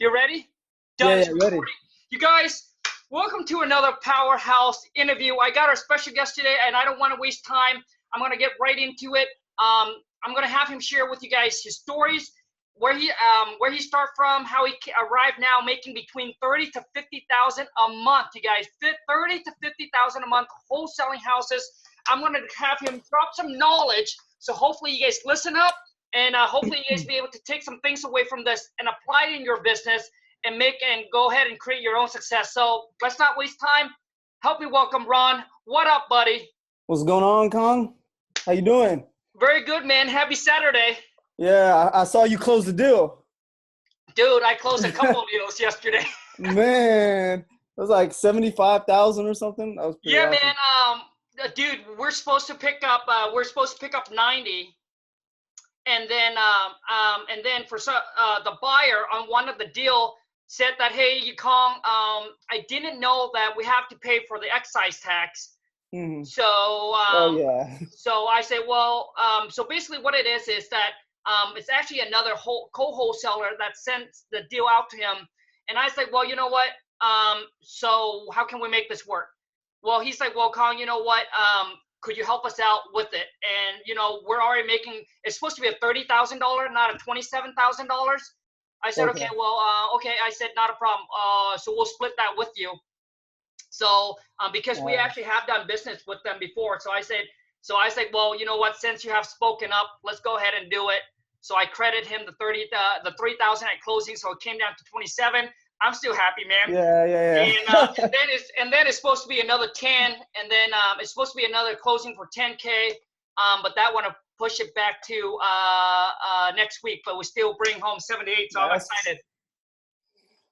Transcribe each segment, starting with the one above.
You ready? Yeah, Done. yeah, ready. You guys, welcome to another Powerhouse interview. I got our special guest today, and I don't want to waste time. I'm going to get right into it. I'm going to have him share with you guys his stories, where he start from, how he arrived now making between 30 to 50,000 a month. You guys, 30 to 50,000 a month wholesaling houses. I'm going to have him drop some knowledge. So hopefully you guys listen up. And hopefully you guys be able to take some things away from this and apply it in your business and go ahead and create your own success. So let's not waste time. Help me welcome Ron. What up, buddy? What's going on, Khang? How you doing? Very good, man. Happy Saturday. Yeah, I saw you close the deal. Dude, I closed a couple of deals yesterday. Man, it was like 75,000 or something. That was pretty Yeah, awesome. man. Dude, we're supposed to pick up 90. And then for the buyer on one of the deal said that, hey, Yukong, I didn't know that we have to pay for the excise tax. Mm-hmm. So Oh yeah. so I say, well, so basically what it is that it's actually another co-wholesaler that sent the deal out to him, and I said, well, you know what? So how can we make this work? Well, he's like, well, Khang, you know what? Could you help us out with it? And, we're already making, it's supposed to be a $30,000, not a $27,000. I said, okay, well, okay. I said, not a problem. So we'll split that with you. So, because we actually have done business with them before. So I said, well, you know what, since you have spoken up, let's go ahead and do it. So I credit him the 3,000 at closing. So it came down to 27. I'm still happy, man. Yeah. And then it's supposed to be another 10, and then it's supposed to be another closing for 10K. But that one to push it back to next week. But we still bring home 78, so I'm excited.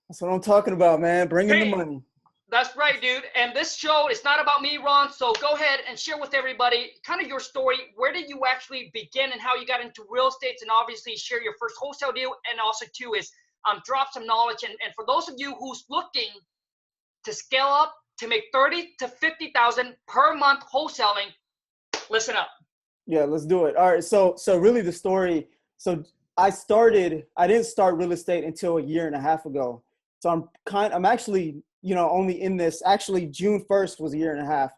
That's what I'm talking about, man. Bringing the money. That's right, dude. And this show is not about me, Ron. So go ahead and share with everybody kind of your story. Where did you actually begin and how you got into real estate? And obviously share your first wholesale deal. And also too is drop some knowledge. And for those of you who's looking to scale up to make 30 to 50,000 per month wholesaling, listen up. Yeah, let's do it. All right. So really the story. So I didn't start real estate until a year and a half ago. So I'm actually, only in this, actually June 1st was a year and a half.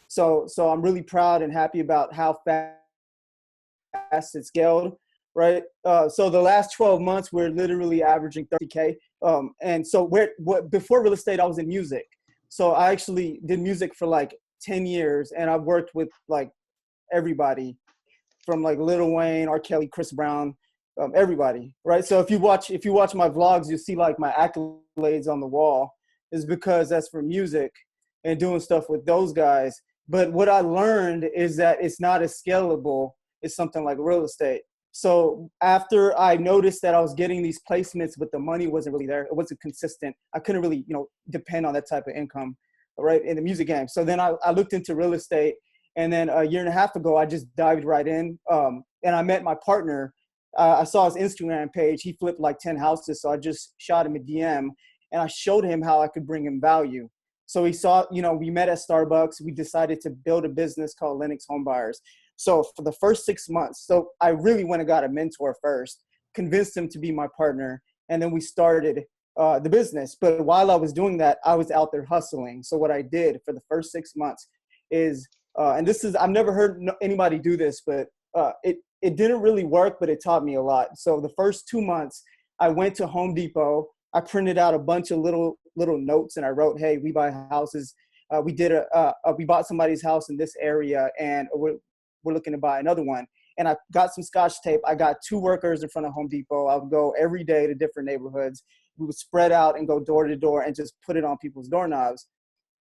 So I'm really proud and happy about how fast it scaled. Right. So the last 12 months, we're literally averaging 30K. And so before real estate, I was in music. So I actually did music for like 10 years, and I've worked with like everybody from like Lil Wayne, R. Kelly, Chris Brown, everybody. Right. So if you watch my vlogs, you see like my accolades on the wall is because that's for music and doing stuff with those guys. But what I learned is that it's not as scalable as something like real estate. So after I noticed that I was getting these placements, but the money wasn't really there, it wasn't consistent. I couldn't really, depend on that type of income, right, in the music game. So then I looked into real estate, and then a year and a half ago, I just dived right in. And I met my partner. I saw his Instagram page. He flipped like 10 houses. So I just shot him a DM, and I showed him how I could bring him value. So he saw, we met at Starbucks. We decided to build a business called Lennox Home Buyers. So for the first 6 months, so I really went and got a mentor first, convinced him to be my partner, and then we started the business. But while I was doing that, I was out there hustling. So what I did for the first 6 months is, and this is, I've never heard anybody do this, but it didn't really work, but it taught me a lot. So the first 2 months, I went to Home Depot. I printed out a bunch of little notes, and I wrote, hey, we buy houses. We bought somebody's house in this area, and we're looking to buy another one. And I got some Scotch tape. I got 2 workers in front of Home Depot. I would go every day to different neighborhoods. We would spread out and go door to door and just put it on people's doorknobs.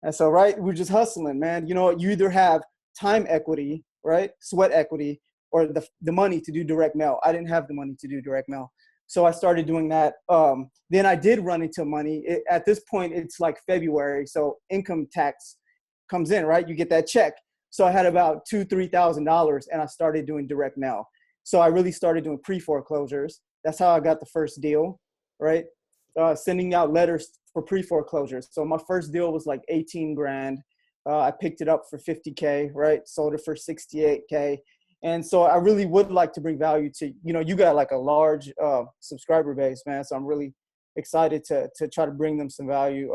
And so, right, we're just hustling, man. You either have time equity, right, sweat equity, or the money to do direct mail. I didn't have the money to do direct mail. So I started doing that. Then I did run into money. At this point, it's like February. So income tax comes in, right? You get that check. So I had about $2,000-$3,000, and I started doing direct mail. So I really started doing pre-foreclosures. That's how I got the first deal, right? Sending out letters for pre-foreclosures. So my first deal was like 18 grand. I picked it up for 50K, right? Sold it for 68K. And so I really would like to bring value to, you got like a large subscriber base, man. So I'm really excited to try to bring them some value.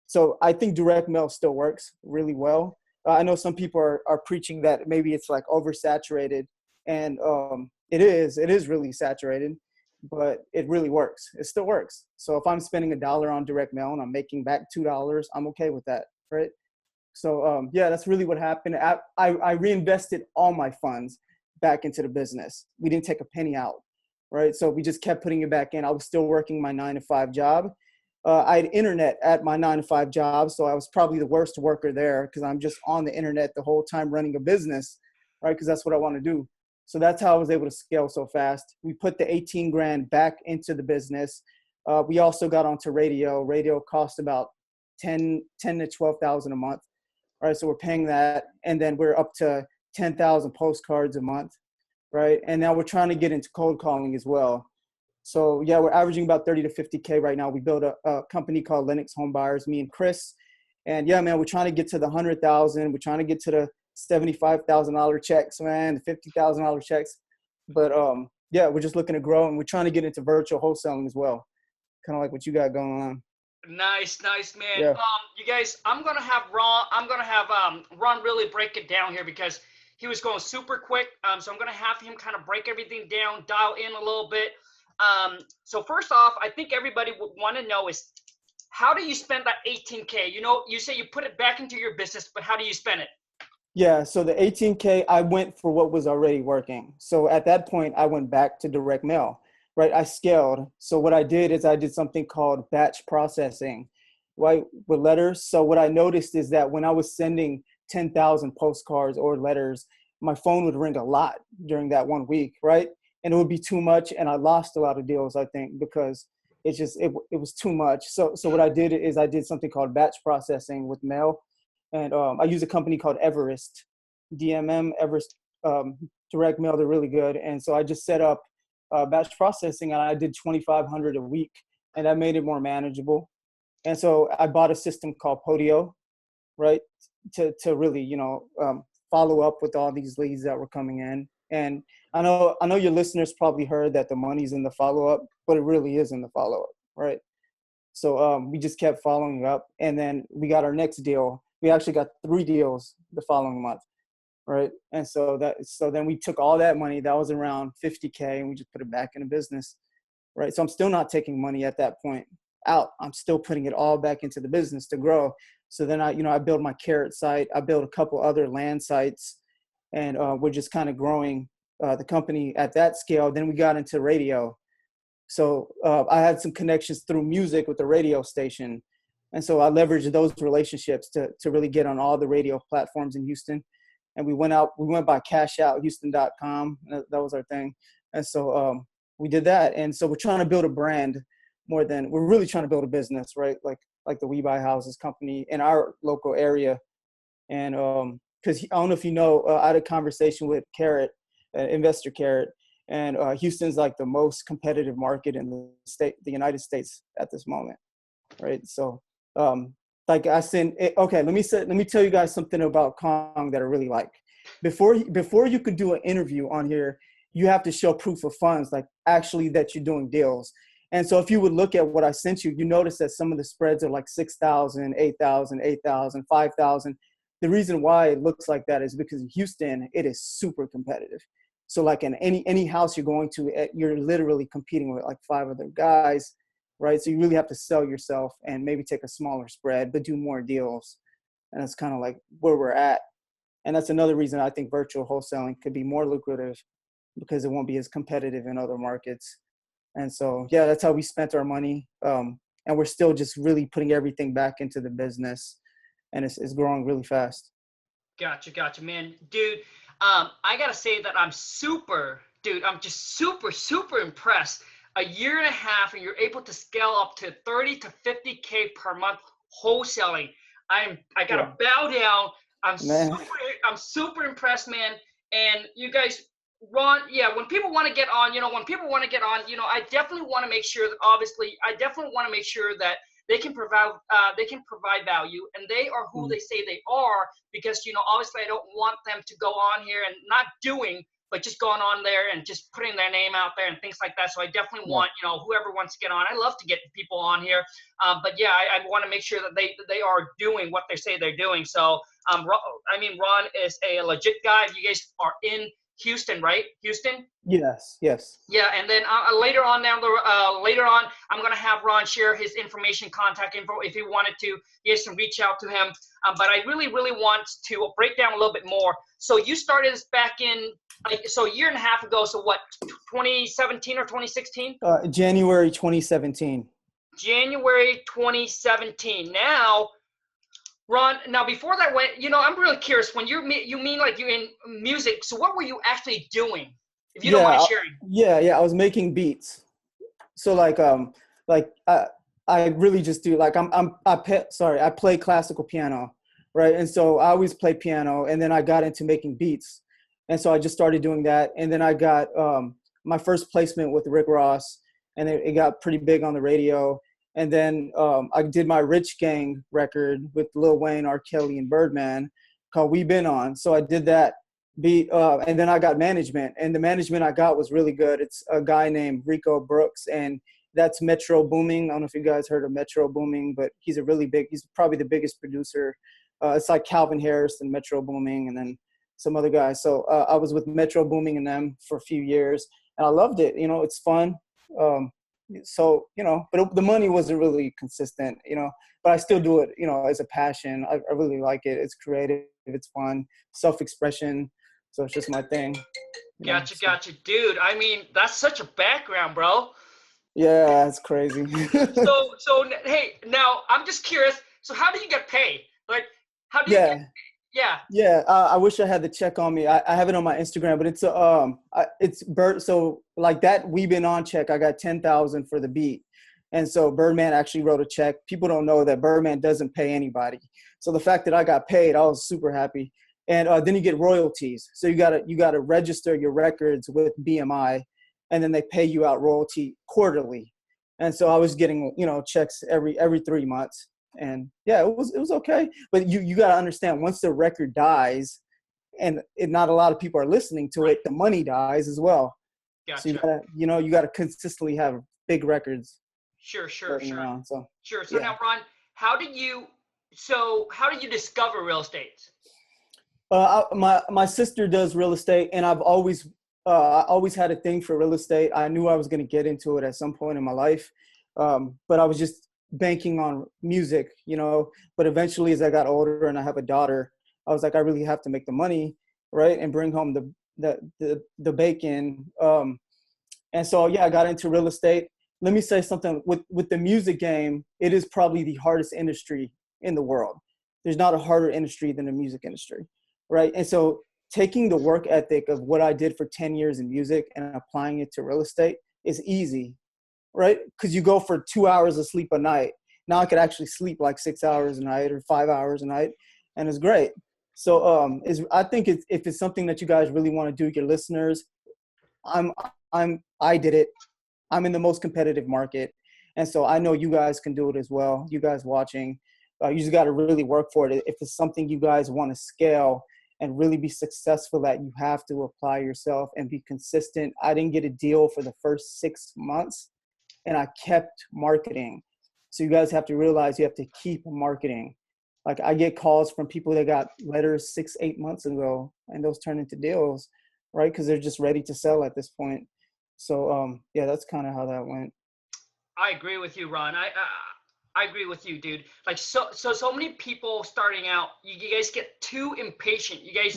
So I think direct mail still works really well. I know some people are preaching that maybe it's like oversaturated, and it is really saturated, but it really works. It still works. So if I'm spending $1 on direct mail and I'm making back $2, I'm okay with that, right? So yeah, that's really what happened. I reinvested all my funds back into the business. We didn't take a penny out, right? So we just kept putting it back in. I was still working my 9-to-5 job. I had internet at my 9-to-5 job, so I was probably the worst worker there because I'm just on the internet the whole time running a business, right? Because that's what I want to do. So that's how I was able to scale so fast. We put the 18 grand back into the business. We also got onto radio. Radio cost about 10 to 12,000 a month. Right, so we're paying that, and then we're up to 10,000 postcards a month, right? And now we're trying to get into cold calling as well. So yeah, we're averaging about 30 to 50K right now. We built a company called Lennox Home Buyers, me and Chris. And yeah, man, we're trying to get to the 100,000. We're trying to get to the $75,000 checks, man, the $50,000 checks. But yeah, we're just looking to grow, and we're trying to get into virtual wholesaling as well, kind of like what you got going on. Nice, man. Yeah. You guys, I'm gonna have Ron really break it down here because he was going super quick. So I'm gonna have him kind of break everything down, dial in a little bit. So first off, I think everybody would want to know is how do you spend that 18K? You know, you say you put it back into your business, but how do you spend it? Yeah, so the 18K, I went for what was already working. So at that point, I went back to direct mail. Right, I scaled. So what I did is I did something called batch processing, right, with letters. So what I noticed is that when I was sending 10,000 postcards or letters, my phone would ring a lot during that 1 week, right? And it would be too much, and I lost a lot of deals, I think, because it was too much. So what I did is I did something called batch processing with mail, and I use a company called Everest, DMM, Everest Direct Mail. They're really good, and so I just set up batch processing, and I did 2,500 a week, and that made it more manageable. And so I bought a system called Podio, right, to really, follow up with all these leads that were coming in. And I know your listeners probably heard that the money's in the follow up, but it really is in the follow up, right? So we just kept following up, and then we got our next deal. We actually got 3 deals the following month. Right. And so then we took all that money that was around 50K, and we just put it back in the business. Right. So I'm still not taking money at that point out. I'm still putting it all back into the business to grow. So then I built my carrot site. I built a couple other land sites, and we're just kind of growing the company at that scale. Then we got into radio. So I had some connections through music with the radio station. And so I leveraged those relationships to really get on all the radio platforms in Houston. And we went by cashouthouston.com. That was our thing. And so we did that. And so we're trying to build a brand more than we're really trying to build a business, right? Like the We Buy Houses company in our local area. And because I don't know if you know, I had a conversation with Carrot, investor Carrot, and Houston's like the most competitive market in the United States at this moment, right? So like I said, okay, let me tell you guys something about Khang that I really like. Before you could do an interview on here, you have to show proof of funds, like actually that you're doing deals. And so if you would look at what I sent you, you notice that some of the spreads are like 6,000, 8,000, 8,000, 5,000. The reason why it looks like that is because in Houston, it is super competitive. So like in any house you're going to, you're literally competing with like 5 other guys, right? So you really have to sell yourself and maybe take a smaller spread, but do more deals. And that's kind of like where we're at. And that's another reason I think virtual wholesaling could be more lucrative, because it won't be as competitive in other markets. And so, yeah, that's how we spent our money. And we're still just really putting everything back into the business, and it's growing really fast. Gotcha, man. Dude, I got to say that I'm just super impressed. A year and a half, and you're able to scale up to 30 to 50K per month wholesaling. I got to bow down. I'm super impressed, man. And you guys, Ron, yeah, when people want to get on, I definitely want to make sure that they can provide value, and they are who they say they are, because, obviously I don't want them to go on here and not doing, but just going on there and just putting their name out there and things like that. So I definitely want, you know, whoever wants to get on. I love to get people on here, but yeah, I want to make sure that they are doing what they say they're doing. So I mean, Ron is a legit guy. You guys are in Houston, right? Houston? Yes, yes. Yeah, and then later on, I'm gonna have Ron share his information, contact info, if he wanted to. You guys can reach out to him. But I really, really want to break down a little bit more. So you started this back in, like, so a year and a half ago. So what, 2017 or 2016? January 2017. January 2017. Now, Ron, now before that went, you know, I'm really curious. When you mean like you're in music, so what were you actually doing? If you don't mind sharing. Yeah, I was making beats. So like I really just do like I play classical piano, right? And so I always play piano, and then I got into making beats, and so I just started doing that, and then I got my first placement with Rick Ross, and it got pretty big on the radio. And then I did my Rich Gang record with Lil Wayne, R. Kelly, and Birdman called We Been On. So I did that beat, and then I got management. And the management I got was really good. It's a guy named Rico Brooks, and that's Metro Booming. I don't know if you guys heard of Metro Booming, but he's probably the biggest producer. It's like Calvin Harris and Metro Booming, and then some other guys. So I was with Metro Booming and them for a few years, and I loved it. You know, it's fun. So, you know, but the money wasn't really consistent, you know, but I still do it, you know, as a passion. I really like it. It's creative. It's fun, self-expression. So it's just my thing. Gotcha. Dude, I mean, that's such a background, bro. Yeah, it's crazy. so hey, now I'm just curious. So how do you get paid? Like, how do you get? Yeah. I wish I had the check on me. I have it on my Instagram, but so like that We Been On check, I got 10,000 for the beat. And so Birdman actually wrote a check. People don't know that Birdman doesn't pay anybody. So the fact that I got paid, I was super happy. And then you get royalties. So you gotta register your records with BMI, and then they pay you out royalty quarterly. And so I was getting, you know, checks every 3 months. And yeah, it was okay. But you got to understand, once the record dies and not a lot of people are listening to it, the money dies as well. Gotcha. So you got to consistently have big records. Sure. So So now, Ron, how did you discover real estate? My sister does real estate, and I always had a thing for real estate. I knew I was going to get into it at some point in my life. But I was just banking on music, you know, but eventually as I got older and I have a daughter, I was like, I really have to make the money, right, and bring home the bacon. And so I got into real estate. Let me say something with the music game. It is probably the hardest industry in the world. There's not a harder industry than the music industry, right? And so taking the work ethic of what I did for 10 years in music and applying it to real estate is easy, right? Because you go for 2 hours of sleep a night. Now I could actually sleep like 6 hours a night or 5 hours a night, and it's great. So I think if it's something that you guys really want to do, your listeners, I did it. I'm in the most competitive market, and so I know you guys can do it as well. You guys watching, you just got to really work for it. If it's something you guys want to scale and really be successful at, you have to apply yourself and be consistent. I didn't get a deal for the first 6 months, and I kept marketing. So you guys have to realize you have to keep marketing. Like I get calls from people that got letters 6-8 months ago, and those turn into deals, right? Because they're just ready to sell at this point. So that's kind of how that went. I agree with you, Ron. I agree with you, dude. Like so many people starting out, you guys get too impatient. You guys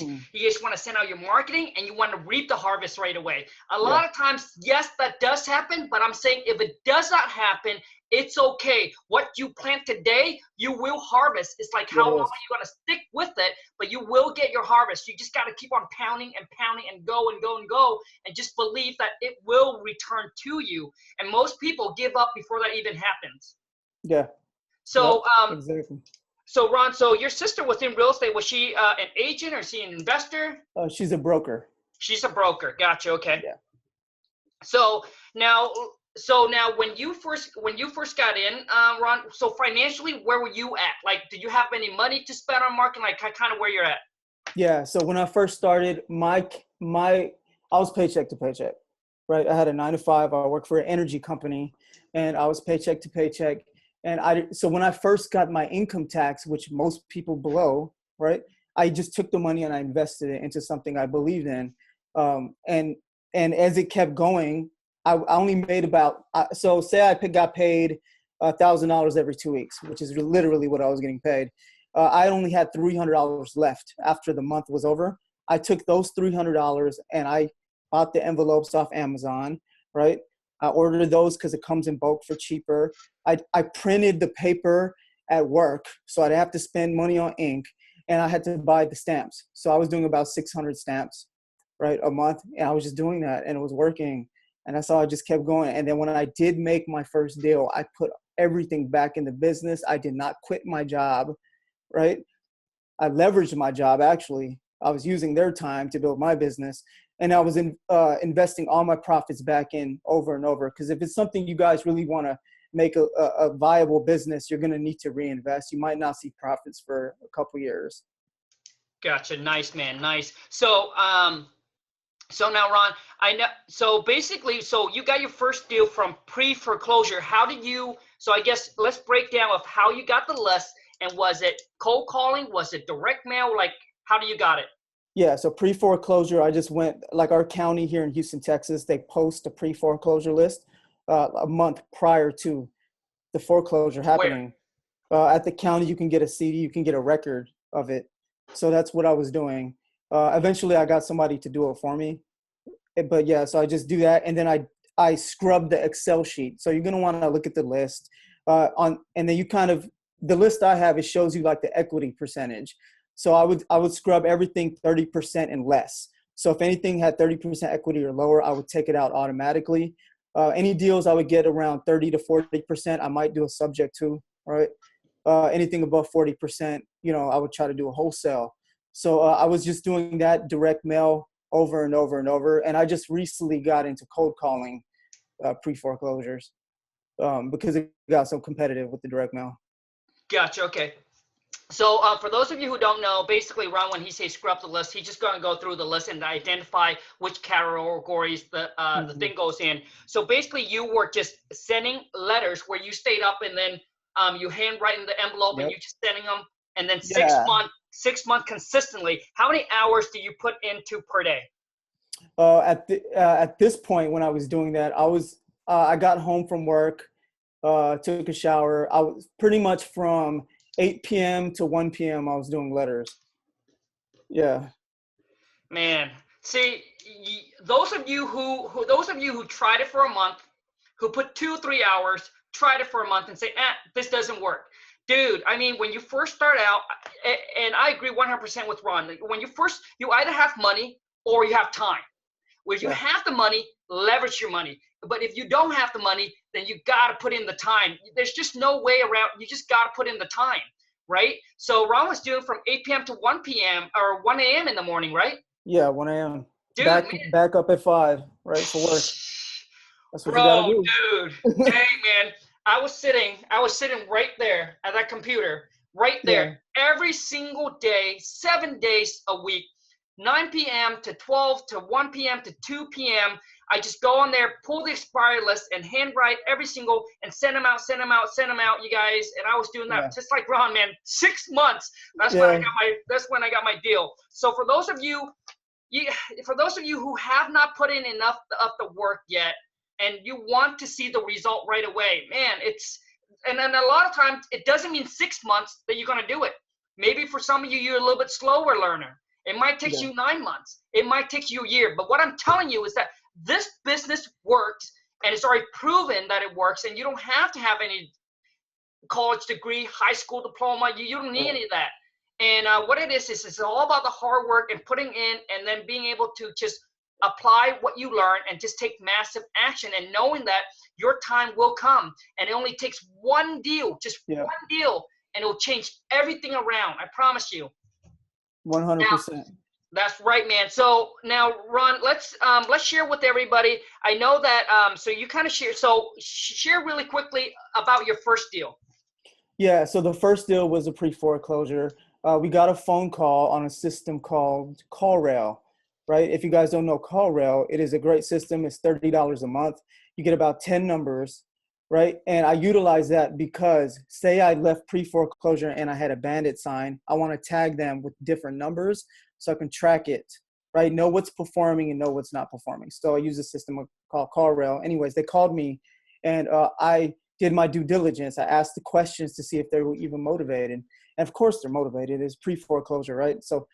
want to send out your marketing and you want to reap the harvest right away. A lot of times, yes, that does happen, but I'm saying if it does not happen, it's okay. What you plant today, you will harvest. It's like how long are you going to stick with it, but you will get your harvest. You just got to keep on pounding and pounding and go and go and go and just believe that it will return to you. And most people give up before that even happens. Yeah. So, exactly. So Ron, so your sister was in real estate. Was she an agent or is she an investor? She's a broker. She's a broker. Gotcha. Okay. Yeah. So now when you first got in, Ron, so financially, where were you at? Like, did you have any money to spend on marketing? Like, kind of where you're at? Yeah. So when I first started, I was paycheck to paycheck, right? I had a 9 to 5. I worked for an energy company, and I was paycheck to paycheck. And so when I first got my income tax, which most people blow, right? I just took the money and I invested it into something I believed in. And as it kept going, I only made about, so say got paid $1,000 every 2 weeks, which is literally what I was getting paid. I only had $300 left after the month was over. I took those $300 and I bought the envelopes off Amazon, right? I ordered those because it comes in bulk for cheaper. I printed the paper at work, so I'd have to spend money on ink, and I had to buy the stamps. So I was doing about 600 stamps, right, a month, and I was just doing that, and it was working. And that's how I just kept going. And then when I did make my first deal, I put everything back in the business. I did not quit my job, right? I leveraged my job, actually. I was using their time to build my business. And I was investing all my profits back in over and over. Because if it's something you guys really want to make a viable business, you're going to need to reinvest. You might not see profits for a couple years. Gotcha. Nice, man. Nice. So, so now, Ron, I know. So basically, so you got your first deal from pre-foreclosure. How did you? So I guess let's break down of how you got the list. And was it cold calling? Was it direct mail? Like, how do you got it? Yeah, so pre-foreclosure, I just went, like our county here in Houston, Texas, they post a pre-foreclosure list a month prior to the foreclosure happening. At the county, you can get a CD, you can get a record of it. So that's what I was doing. Eventually, I got somebody to do it for me. But yeah, so I just do that. And then I scrub the Excel sheet. So you're going to want to look at the list. And then you kind of, the list I have, it shows you like the equity percentage. So I would scrub everything 30% and less. So if anything had 30% equity or lower, I would take it out automatically. Any deals I would get around 30 to 40%, I might do a subject to, right? Anything above 40%, I would try to do a wholesale. So I was just doing that direct mail over and over and over. And I just recently got into cold calling pre-foreclosures because it got so competitive with the direct mail. Gotcha. Okay. So for those of you who don't know, basically, Ron, when he says scrub the list, he's just going to go through the list and identify which categories the thing goes in. So basically, you were just sending letters where you stayed up and then you handwrite in the envelope and you just sending them. And then 6 months consistently. How many hours do you put into per day? At this point, when I was doing that, I got home from work, took a shower. I was pretty much from 8 p.m. to 1 p.m. I was doing letters. Yeah. Man, see, those of you who tried it for a month, who put 2-3 hours, tried it for a month and say, this doesn't work. Dude, I mean, when you first start out, and I agree 100% with Ron, when you either have money or you have time. If you have the money, leverage your money. But if you don't have the money, then you got to put in the time. There's just no way around. You just got to put in the time, right? So Ron was doing from 8 p.m. to 1 p.m. or 1 a.m. in the morning, right? Yeah, 1 a.m. Dude, back up at 5, right, for work. That's what you got to do. Dude, dang, man. I was sitting right there at that computer, right there, every single day, 7 days a week, 9 p.m. to 12 to 1 p.m. to 2 p.m. I just go on there, pull the expiry list, and handwrite every single, and send them out, you guys. And I was doing that just like Ron, man. 6 months. That's when I got my deal. So for those of you who have not put in enough of the work yet, and you want to see the result right away, man, and then a lot of times it doesn't mean 6 months that you're going to do it. Maybe for some of you, you're a little bit slower learner. It might take you 9 months. It might take you a year. But what I'm telling you is that this business works, and it's already proven that it works, and you don't have to have any college degree, high school diploma. You don't need any of that. And what it is it's all about the hard work and putting in, and then being able to just apply what you learn and just take massive action, and knowing that your time will come. And it only takes one deal, just one deal, and it will change everything around. I promise you. 100%. That's right, man. So now, Ron, let's share with everybody. I know that so you kind of share. So share really quickly about your first deal. Yeah. So the first deal was a pre-foreclosure. We got a phone call on a system called CallRail. right? If you guys don't know CallRail, it is a great system. It's $30 a month. You get about 10 numbers, right? And I utilize that because say I left pre-foreclosure and I had a bandit sign, I want to tag them with different numbers so I can track it, right? Know what's performing and know what's not performing. So I use a system called CallRail. Anyways, they called me and I did my due diligence. I asked the questions to see if they were even motivated. And of course they're motivated. It's pre-foreclosure, right? So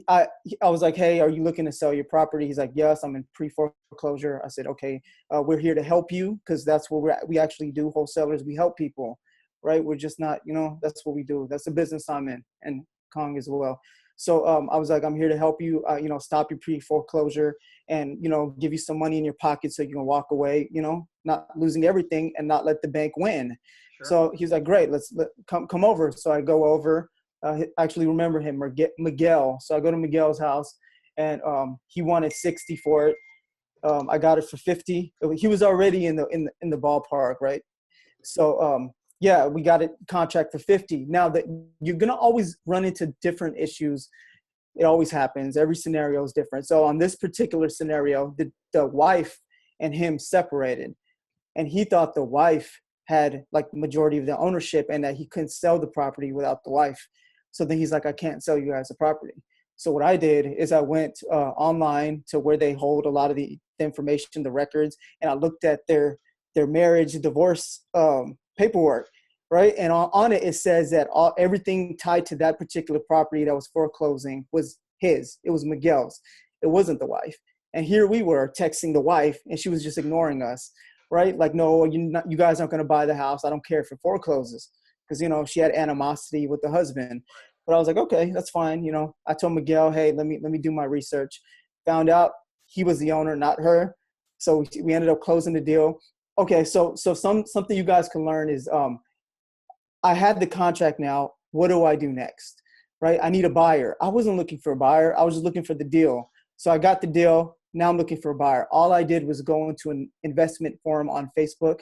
I was like, hey, are you looking to sell your property? He's like, yes, I'm in pre-foreclosure. I said, okay, we're here to help you because that's what we actually do. Wholesalers, we help people, right? We're just not, that's what we do. That's the business I'm in, and Khang as well. So I was like, I'm here to help you, stop your pre-foreclosure and, give you some money in your pocket so you can walk away, not losing everything and not let the bank win. Sure. So he's like, great, let's come over. So I go over. I actually remember him, Miguel. So I go to Miguel's house, and he wanted 60 for it. I got it for 50. He was already in the ballpark, right? So yeah, we got a contract for 50. Now that you're gonna always run into different issues. It always happens. Every scenario is different. So on this particular scenario, the wife and him separated, and he thought the wife had like the majority of the ownership and that he couldn't sell the property without the wife. So then he's like, I can't sell you guys the property. So what I did is I went online to where they hold a lot of the information, the records, and I looked at their marriage, divorce paperwork, right? And on it, it says that everything tied to that particular property that was foreclosing was his. It was Miguel's. It wasn't the wife. And here we were texting the wife, and she was just ignoring us, right? Like, no, you guys aren't going to buy the house. I don't care if it forecloses. Because, she had animosity with the husband. But I was like, okay, that's fine. I told Miguel, hey, let me do my research. Found out he was the owner, not her. So we ended up closing the deal. Okay, so something you guys can learn is I had the contract now. What do I do next, right? I need a buyer. I wasn't looking for a buyer. I was just looking for the deal. So I got the deal. Now I'm looking for a buyer. All I did was go into an investment forum on Facebook,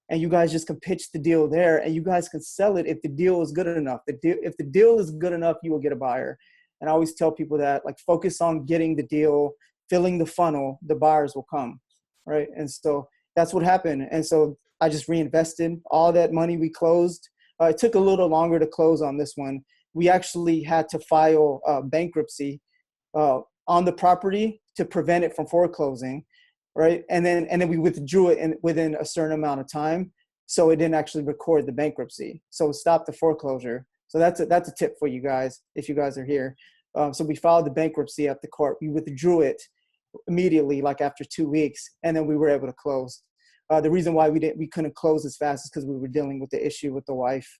and you guys just can pitch the deal there, and you guys can sell it if the deal is good enough. If the deal is good enough, you will get a buyer. And I always tell people that, like, focus on getting the deal, filling the funnel, the buyers will come, right? And so that's what happened. And so I just reinvested all that money we closed. It took a little longer to close on this one. We actually had to file bankruptcy on the property to prevent it from foreclosing. Right. And then we withdrew it within a certain amount of time. So it didn't actually record the bankruptcy. So it stopped the foreclosure. So that's a tip for you guys, if you guys are here. So we filed the bankruptcy at the court. We withdrew it immediately, like after 2 weeks, and then we were able to close. The reason why we couldn't close as fast is because we were dealing with the issue with the wife.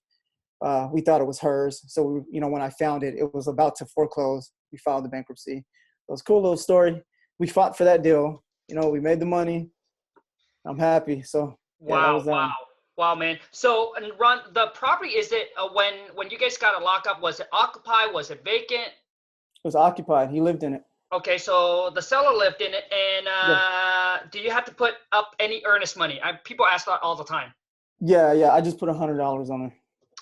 We thought it was hers. So when I found it, it was about to foreclose. We filed the bankruptcy. It was a cool little story. We fought for that deal. We made the money. I'm happy. So yeah, that was wow, man. So, and Ron, the property, is it when you guys got a lockup? Was it occupied? Was it vacant? It was occupied. He lived in it. Okay, so the seller lived in it, and Yeah. do you have to put up any earnest money? People ask that all the time. Yeah. I just put $100 on it.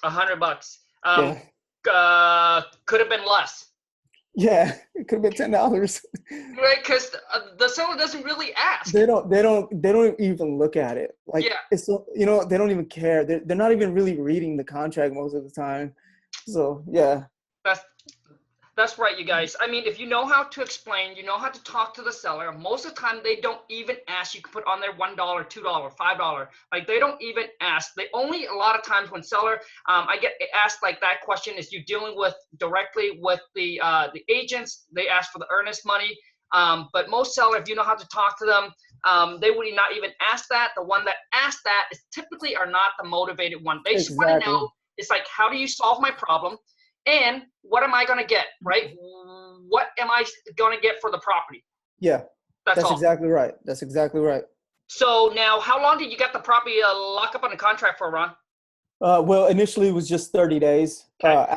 $100. Yeah. Could have been less. Yeah, it could have been $10. Right, because the seller doesn't really ask. They don't even look at it. Like, yeah. It's they don't even care. They're not even really reading the contract most of the time. So yeah. That's right, you guys. I mean, if you know how to explain, you know how to talk to the seller, most of the time they don't even ask. You can put on there $1, $2, $5. Like, they don't even ask. They only, a lot of times when seller, I get asked like that question, is you dealing with directly with the agents, they ask for the earnest money. But most seller, if you know how to talk to them, they would not even ask that. The one that asks that is typically are not the motivated one. They just want to know, it's like, how do you solve my problem? And what am I going to get, right? What am I going to get for the property? Yeah, that's exactly right. That's exactly right. So now, how long did you get the property lock up on the contract for, Ron? Well, initially it was just 30 days. Okay.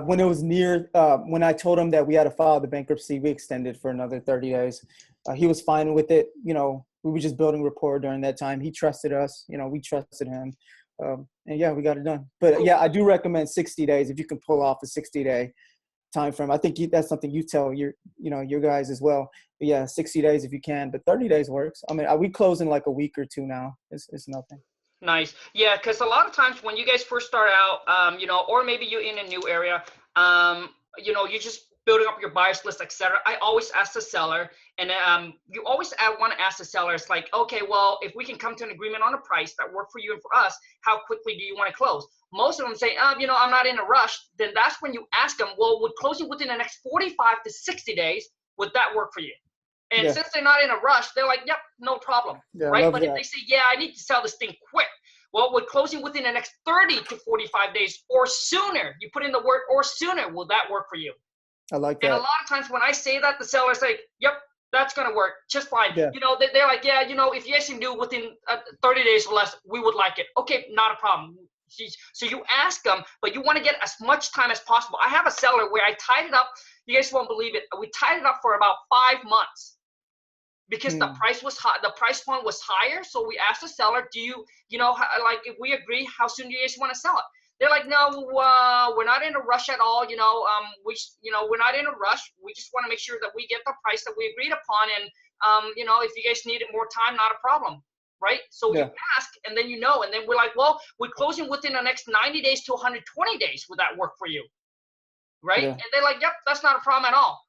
When it was near, when I told him that we had to file the bankruptcy, we extended for another 30 days. He was fine with it. We were just building rapport during that time. He trusted us. We trusted him. And yeah, we got it done. But yeah, I do recommend 60 days if you can pull off a 60-day. time frame. I think that's something you tell your guys as well. But yeah, 60 days if you can, but 30 days works. I mean, we close in like a week or two now. It's nothing. Nice. Yeah, because a lot of times when you guys first start out, or maybe you're in a new area, you're just building up your buyers list, etc. I always ask the seller, and you always want to ask the seller, it's like, okay, well, if we can come to an agreement on a price that work for you and for us, how quickly do you want to close? Most of them say, I'm not in a rush. Then that's when you ask them, well, would closing within the next 45 to 60 days, would that work for you? And Yeah. since they're not in a rush, they're like, yep, no problem, Yeah, right? But if they say, yeah, I need to sell this thing quick, well, with closing within the next 30 to 45 days or sooner, you put in the word or sooner, will that work for you? I like that. And a lot of times when I say that, the seller's like, yep, that's going to work just fine. Yeah. They're like, yeah, if you actually do within 30 days or less, we would like it. Okay, not a problem. So you ask them, but you want to get as much time as possible. I have a seller where I tied it up. You guys won't believe it. We tied it up for about 5 months. Because the price was high, the price point was higher. So we asked the seller, do you, like if we agree, how soon do you guys want to sell it? They're like, no, we're not in a rush at all. We're not in a rush. We just want to make sure that we get the price that we agreed upon. And, if you guys needed more time, not a problem. Right. So you ask, and then and then we're like, well, we're closing within the next 90 days to 120 days. Would that work for you? Right. Yeah. And they're like, yep, that's not a problem at all.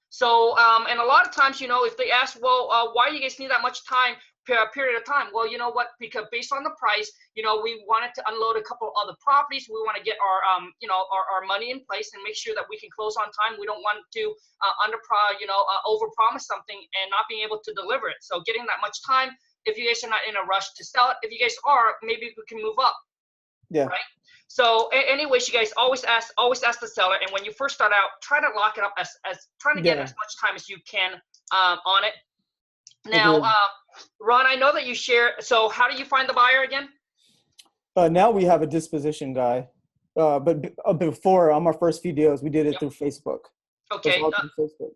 So, and a lot of times, if they ask, well, why do you guys need that much time, period of time? Well, you know what, because based on the price, we wanted to unload a couple of other properties. We want to get our, our money in place and make sure that we can close on time. We don't want to overpromise something and not being able to deliver it. So getting that much time, if you guys are not in a rush to sell it, if you guys are, maybe we can move up. Yeah. Right. So anyways, you guys always ask the seller, and when you first start out, try to lock it up as trying to get as much time as you can on it. Now, Ron, I know that you share. So how do you find the buyer again? Now we have a disposition guy, but before on our first few deals, we did it through Facebook. Okay. Facebook.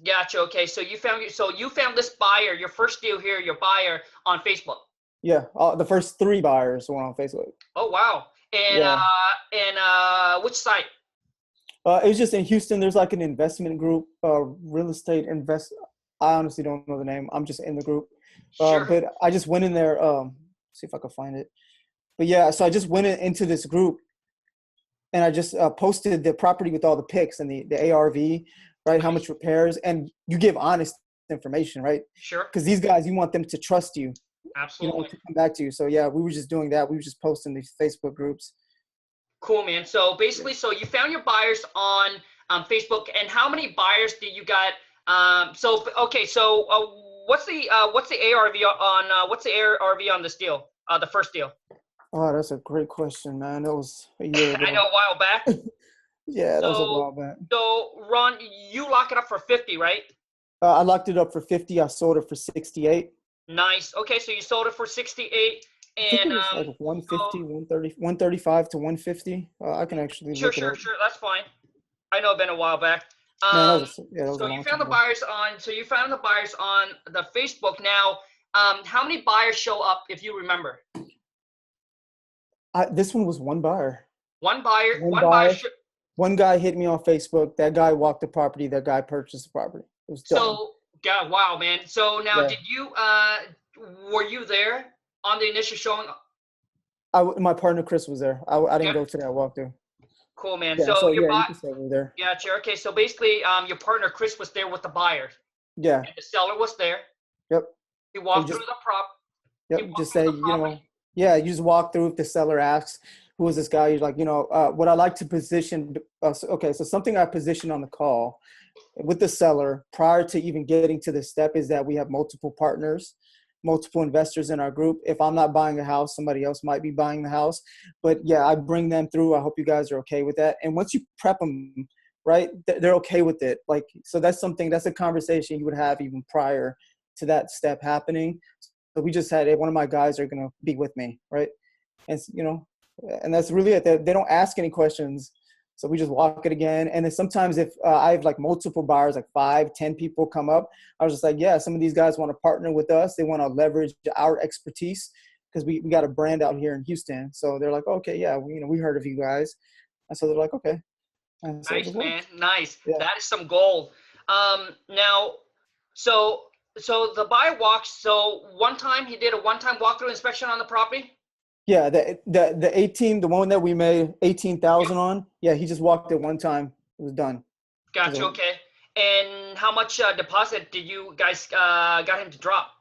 Gotcha. Okay, so you found this buyer, your first deal here, your buyer on Facebook. Yeah, the first 3 buyers were on Facebook. Oh wow! And which site? It was just in Houston. There's like an investment group, real estate invest. I honestly don't know the name. I'm just in the group. Sure. But I just went in there. See if I can find it. But yeah, so I just went into this group, and I just posted the property with all the pics and the ARV, right? How much repairs, and you give honest information, right? Sure. Because these guys, you want them to trust you. Absolutely. To come back to you. So yeah, we were just doing that. We were just posting these Facebook groups. Cool, man. So basically, so you found your buyers on Facebook, and how many buyers did you got? So what's the ARV on what's the ARV on this deal? The first deal. Oh, that's a great question, man. That was a year ago. I know, a while back. Yeah, that was a while back. So Ron, you lock it up for 50, right? I locked it up for 50. I sold it for 68. Nice. Okay, so you sold it for 68, and I think it was like 150, 130, 135 to 150. I can actually sure. That's fine. I know it's been a while back. So you found the buyers on. So you found the buyers on the Facebook. Now, how many buyers show up, if you remember? This one was one buyer. One buyer. One guy hit me on Facebook. That guy walked the property. That guy purchased the property. It was done. So, yeah, wow, man. So now, did you were you there on the initial showing? My partner Chris was there. I didn't go to that walkthrough. Cool, man. Yeah, so you can say we're there. Yeah, sure. Okay, so basically, your partner Chris was there with the buyer. Yeah. And the seller was there. Yep. He walked through the prop. Yep. Just say, you just walk through. If the seller asks, who is this guy? You're like, what I like to position. So something I position on the call with the seller prior to even getting to this step is that we have multiple partners, multiple investors in our group. If I'm not buying a house, somebody else might be buying the house. But yeah, I bring them through. I hope you guys are okay with that. And once you prep them, right, they're okay with it. Like, so that's a conversation you would have even prior to that step happening. So we just had one of my guys are going to be with me, right? And, and that's really it. They don't ask any questions. So we just walk it again. And then sometimes if I have like multiple buyers, like 5, 10 people come up, I was just like, yeah, some of these guys want to partner with us. They want to leverage our expertise because we got a brand out here in Houston. So they're like, okay, yeah, we heard of you guys. And so they're like, okay. And so it Nice, man. worked. Nice. Yeah. That is some gold. Now, so the buyer walks. So one time he did a one-time walkthrough inspection on the property. Yeah, the 18, the one that we made 18,000 on. Yeah, he just walked it one time. It was done. Gotcha. So, Okay. And how much deposit did you guys got him to drop?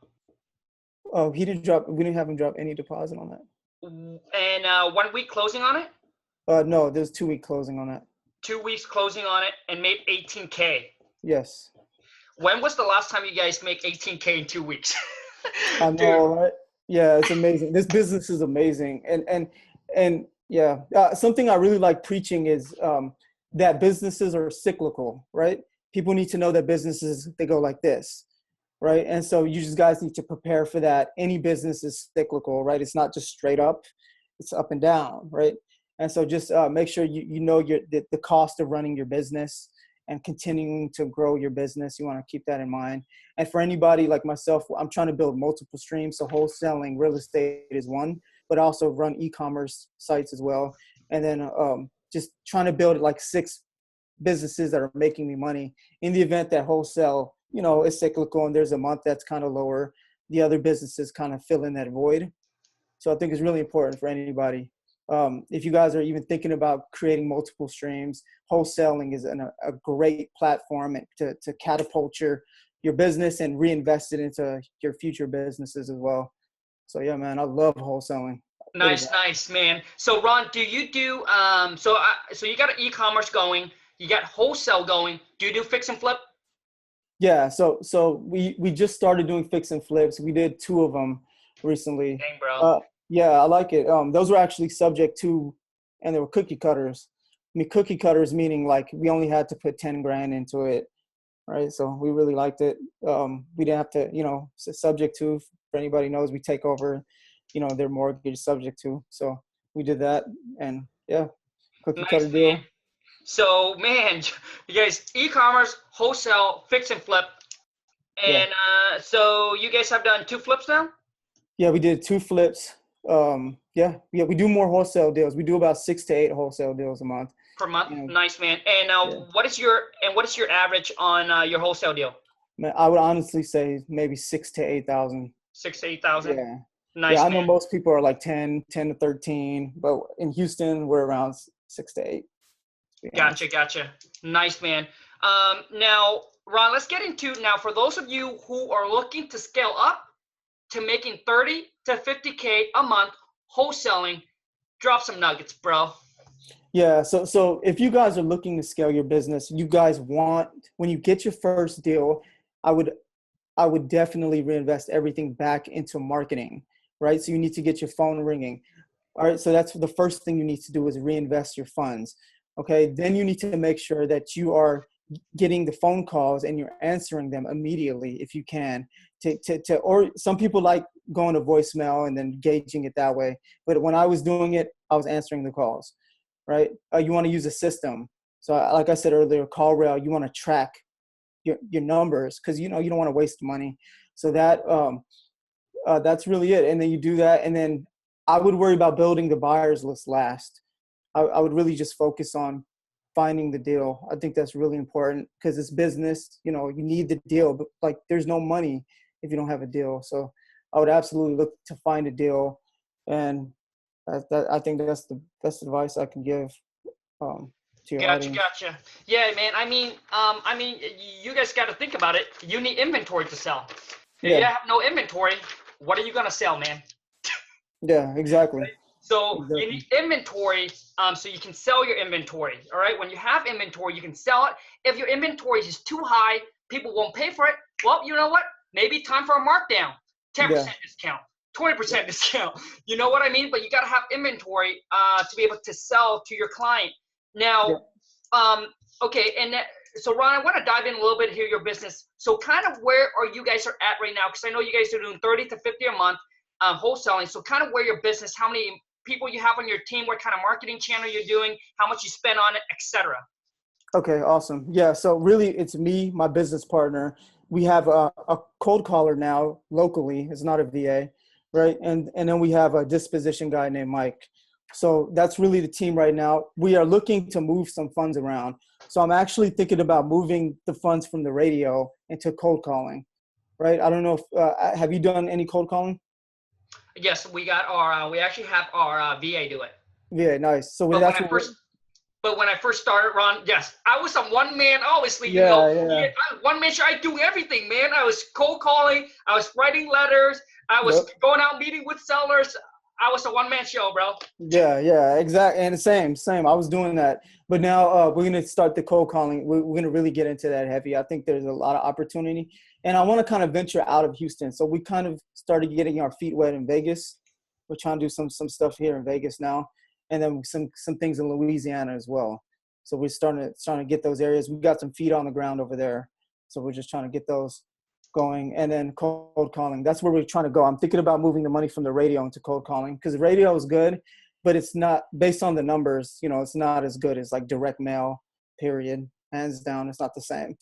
oh, he didn't drop. We didn't have him drop any deposit on that. And 1 week closing on it. No, there's 2 week closing on that. 2 weeks closing on it and made 18K. Yes. When was the last time you guys make 18K in 2 weeks? I Dude. know, right? Yeah, it's amazing. This business is amazing, and yeah, something I really like preaching is that businesses are cyclical, right? People need to know that businesses, they go like this, right? And so you just guys need to prepare for that. Any business is cyclical, right? It's not just straight up; it's up and down, right? And so just make sure you know the cost of running your business and continuing to grow your business. You want to keep that in mind. And for anybody like myself, I'm trying to build multiple streams. So wholesaling, real estate is one, but also run e-commerce sites as well. And then just trying to build like 6 businesses that are making me money. In the event that wholesale, is cyclical and there's a month that's kind of lower, the other businesses kind of fill in that void. So I think it's really important for anybody. If you guys are even thinking about creating multiple streams, wholesaling is a great platform to catapult your business and reinvest it into your future businesses as well. So yeah, man, I love wholesaling. Nice, nice, man. So Ron, do you do so you got an e-commerce going, you got wholesale going. Do you do fix and flip? Yeah, so we just started doing fix and flips. We did 2 of them recently. Dang, bro. Yeah, I like it. Those were actually subject to, and they were cookie cutters. I mean, cookie cutters meaning like we only had to put 10 grand into it, right? So we really liked it. We didn't have to, subject to, for anybody knows, we take over, their mortgage subject to. So we did that, and yeah, cookie cutter Nice, man. deal. So man, you guys e-commerce, wholesale, fix and flip, Yeah, and so you guys have done 2 flips now yeah, we did 2 flips. Yeah, we do more wholesale deals. We do about 6 to 8 wholesale deals a month. per month. And, Nice, man. And yeah. what is your average on your wholesale deal? Man, I would honestly say maybe 6 to 8,000. 6 to 8,000. Yeah. Nice, Yeah, I know man. most people are like 10 to 13, but in Houston, we're around 6 to 8. Gotcha. Nice, man. Now, Ron, let's get into now for those of you who are looking to scale up to making 30 to 50K a month wholesaling, drop some nuggets, bro. Yeah, so if you guys are looking to scale your business, you guys want, when you get your first deal, I would definitely reinvest everything back into marketing, right? So you need to get your phone ringing. All right, so that's the first thing you need to do is reinvest your funds. Okay, then you need to make sure that you are getting the phone calls and you're answering them immediately if you can. Or some people like going to voicemail and then gauging it that way. But when I was doing it, I was answering the calls, right? You want to use a system. So like I said earlier, CallRail, you want to track your numbers because you don't want to waste money. So that's really it. And then you do that, and then I would worry about building the buyers list last. I would really just focus on finding the deal. I think that's really important because it's business. You need the deal, but like there's no money if you don't have a deal. So I would absolutely look to find a deal, and I think that's the best advice I can give to your audience. Gotcha. Yeah, man. I mean, you guys got to think about it. You need inventory to sell. If you have no inventory, what are you gonna sell, man? Yeah, exactly. So you need inventory so you can sell your inventory. All right. When you have inventory, you can sell it. If your inventory is too high, people won't pay for it. Well, you know what? Maybe time for a markdown. 10% discount, 20% discount. You know what I mean? But you got to have inventory to be able to sell to your client. Now, okay. And so Ron, I want to dive in a little bit here, your business. So kind of where are you guys are at right now? Because I know you guys are doing 30 to 50 a month wholesaling. So kind of where your business, how many people you have on your team, what kind of marketing channel you're doing, how much you spend on it, etc. Okay, awesome. Yeah, so really it's me, my business partner. We have a cold caller now locally. It's not a VA, right? And then we have a disposition guy named Mike. So that's really the team right now. We are looking to move some funds around. So I'm actually thinking about moving the funds from the radio into cold calling, right? I don't know if, have you done any cold calling? Yes, we got our, we actually have our VA do it. Yeah, nice. So But when that's I what we're, first, but when I first started, Ron, yes, I was a one man. Obviously, you know, yeah, yeah. one man show. I do everything, man. I was cold calling. I was writing letters. I was Yep. going out meeting with sellers. I was a one man show, bro. Yeah, yeah, exactly. And the same. I was doing that. But now we're going to start the cold calling. We're going to really get into that heavy. I think there's a lot of opportunity. And I want to kind of venture out of Houston. So we kind of started getting our feet wet in Vegas. We're trying to do some stuff here in Vegas now. And then some things in Louisiana as well. So we're trying to get those areas. We've got some feet on the ground over there. So we're just trying to get those going. And then cold calling. That's where we're trying to go. I'm thinking about moving the money from the radio into cold calling because radio is good, but it's not based on the numbers. You know, it's not as good as like direct mail, period. Hands down, it's not the same.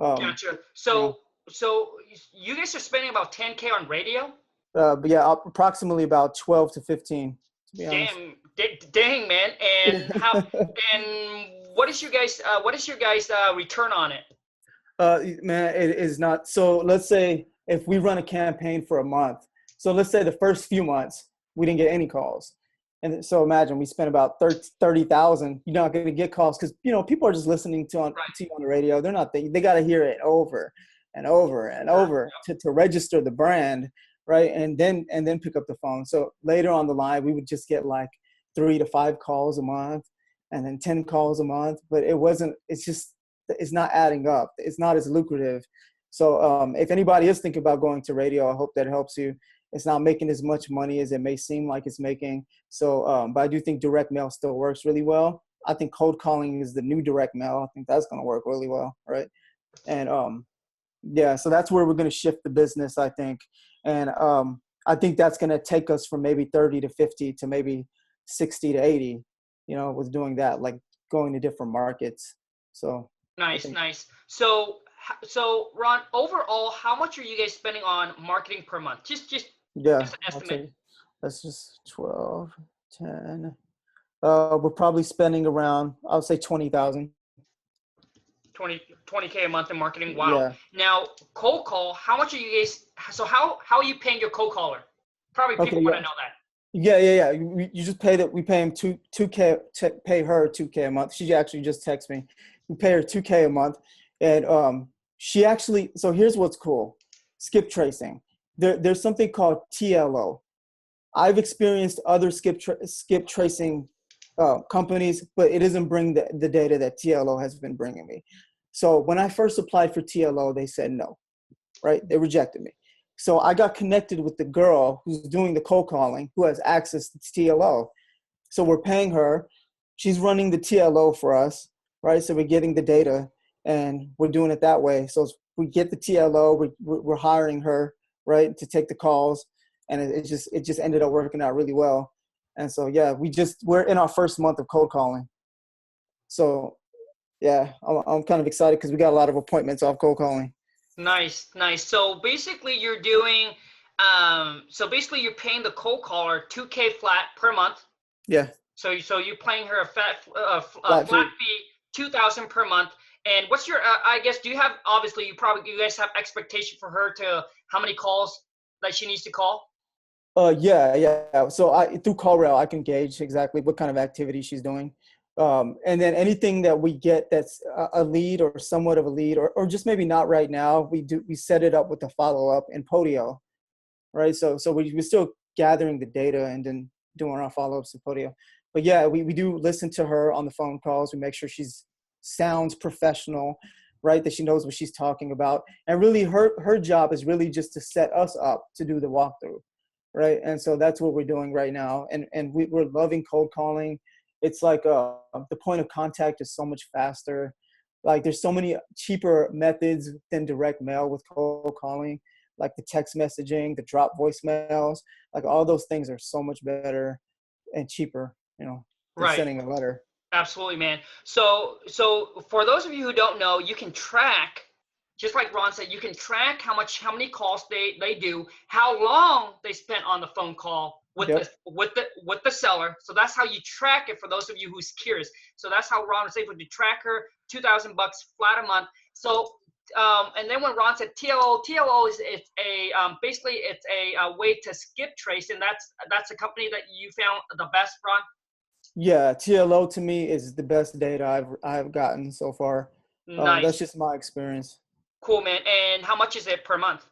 Gotcha. You know, So you guys are spending about 10K on radio? but yeah, approximately about 12 to 15, to be honest. Damn, dang, man. And how? And what is your guys' return on it? Man, it is not. So let's say if we run a campaign for a month, so let's say the first few months, we didn't get any calls. And so imagine we spent about 30,000. You're not going to get calls because, you know, people are just listening to you on the radio. They're not, they got to hear it over and over and over to register the brand. Right. And then pick up the phone. So later on the line, we would just get like 3 to 5 calls a month and then 10 calls a month. But it's not adding up. It's not as lucrative. So if anybody is thinking about going to radio, I hope that helps you. It's not making as much money as it may seem like it's making. So, but I do think direct mail still works really well. I think cold calling is the new direct mail. I think that's going to work really well, right? And yeah, so that's where we're going to shift the business, I think. And I think that's going to take us from maybe 30 to 50 to maybe 60 to 80, you know, with doing that, like going to different markets. So Nice. So Ron, overall, how much are you guys spending on marketing per month? Just yeah, an I'll tell estimate. you. That's just 12, 10. We're probably spending around, I would say 20,000. 20K a month in marketing. Wow. Yeah. Now, cold call, how much are you guys, so how are you paying your cold caller? Probably Okay. people want Yeah. to know that. Yeah. You just pay that. We pay him 2K, pay her 2K a month. She actually just texted me. We pay her 2K a month. And she actually, so here's what's cool. Skip tracing. There's something called TLO. I've experienced other skip tracing companies, but it doesn't bring the data that TLO has been bringing me. So when I first applied for TLO, they said no, right? They rejected me. So I got connected with the girl who's doing the cold calling, who has access to TLO. So we're paying her. She's running the TLO for us, right? So we're getting the data and we're doing it that way. So we get the TLO, we're hiring her, right, to take the calls. And it just ended up working out really well. And so, yeah, we're in our first month of cold calling. So, yeah, I'm kind of excited because we got a lot of appointments off cold calling. Nice. So basically you're doing, you're paying the cold caller 2K flat per month. Yeah. So you're paying her a Flat flat fee. fee, 2,000 per month. And what's your, I guess, do you have, obviously you guys have expectation for her to how many calls that she needs to call? Yeah. So through CallRail, I can gauge exactly what kind of activity she's doing. And then anything that we get that's a lead or somewhat of a lead, or just maybe not right now, we set it up with a follow-up in Podio, right? So we're still gathering the data and then doing our follow-ups in Podio. But yeah, we do listen to her on the phone calls. We make sure sounds professional, right? That she knows what she's talking about. And really her job is really just to set us up to do the walkthrough, right? And so that's what we're doing right now. And we're loving cold calling. It's like the point of contact is so much faster. Like there's so many cheaper methods than direct mail with cold calling, like the text messaging, the drop voicemails, like all those things are so much better and cheaper, you know, than Right. sending a letter. Absolutely, man. So for those of you who don't know, you can track, just like Ron said, you can track how many calls they do, how long they spent on the phone call with Yep. the seller. So that's how you track it for those of you who's curious. So that's how Ron was able to track her $2,000 flat a month. So and then when Ron said TLO is it's a basically it's a way to skip trace, and that's a company that you found the best, Ron. Yeah, TLO to me is the best data I've gotten so far. That's Nice, just my experience. cool, man. And how much is it per month?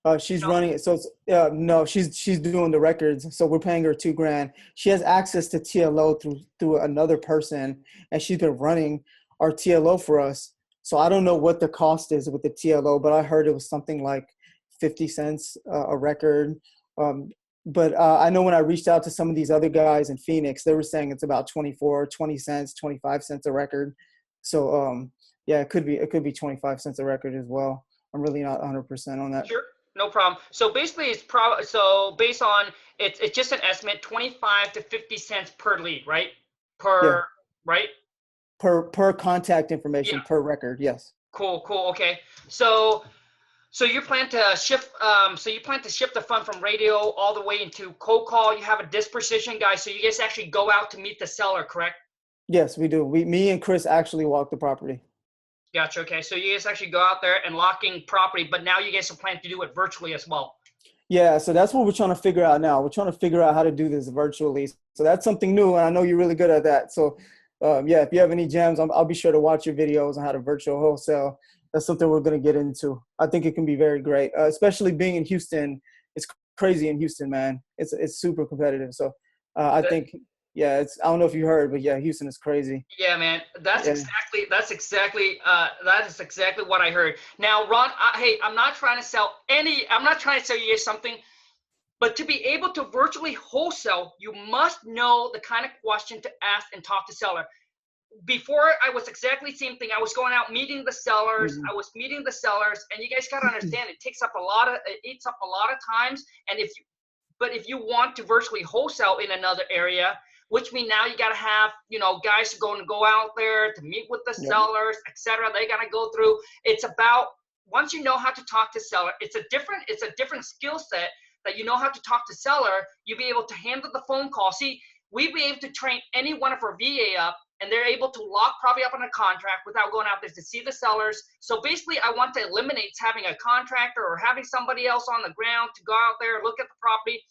You She's know? running it. So it's, no, she's doing the records. So we're paying her $2,000. She has access to TLO through another person, and she's been running our TLO for us. So I don't know what the cost is with the TLO, but I heard it was something like 50 cents a record. But I know when I reached out to some of these other guys in Phoenix, they were saying it's about 20 cents, 25 cents a record. So yeah, it could be 25 cents a record as well. I'm really not 100% on that. Sure, no problem. So basically, so based on it's just an estimate, 25 to 50 cents per lead, right? Yeah. Right? Per contact Yeah. information per record. Yes. Cool. Okay. So you plan to shift the fund from radio all the way into cold call. You have a disposition guy, so you guys actually go out to meet the seller, correct? Yes, we do. Me and Chris actually walk the property. Gotcha. Okay. So you guys actually go out there and locking property, but now you guys are planning to do it virtually as well. Yeah, so that's what we're trying to figure out now. We're trying to figure out how to do this virtually. So that's something new, and I know you're really good at that. So yeah, if you have any gems, I'll be sure to watch your videos on how to virtual wholesale. That's something we're going to get into. I think it can be very great, especially being in Houston. It's crazy in Houston, man. It's super competitive. So I think, yeah, I don't know if you heard, but yeah, Houston is crazy. Yeah, man, that Yeah. is exactly what I heard. Now, Ron, hey, I'm not trying to sell you something, but to be able to virtually wholesale, you must know the kind of question to ask and talk to seller. Before, I was exactly the same thing. I was going out meeting the sellers. Mhm. And you guys got to understand, it eats up a lot of times. And if you want to virtually wholesale in another area, which means now you got to have, guys going to go out there to meet with the Yep. sellers, etc. They got to go through. It's about, once you know how to talk to seller, it's a different skill set that you know how to talk to seller. You'll be able to handle the phone call. See, we'd be able to train any one of our VA up, and they're able to lock property up on a contract without going out there to see the sellers. So basically, I want to eliminate having a contractor or having somebody else on the ground to go out there and look at the property.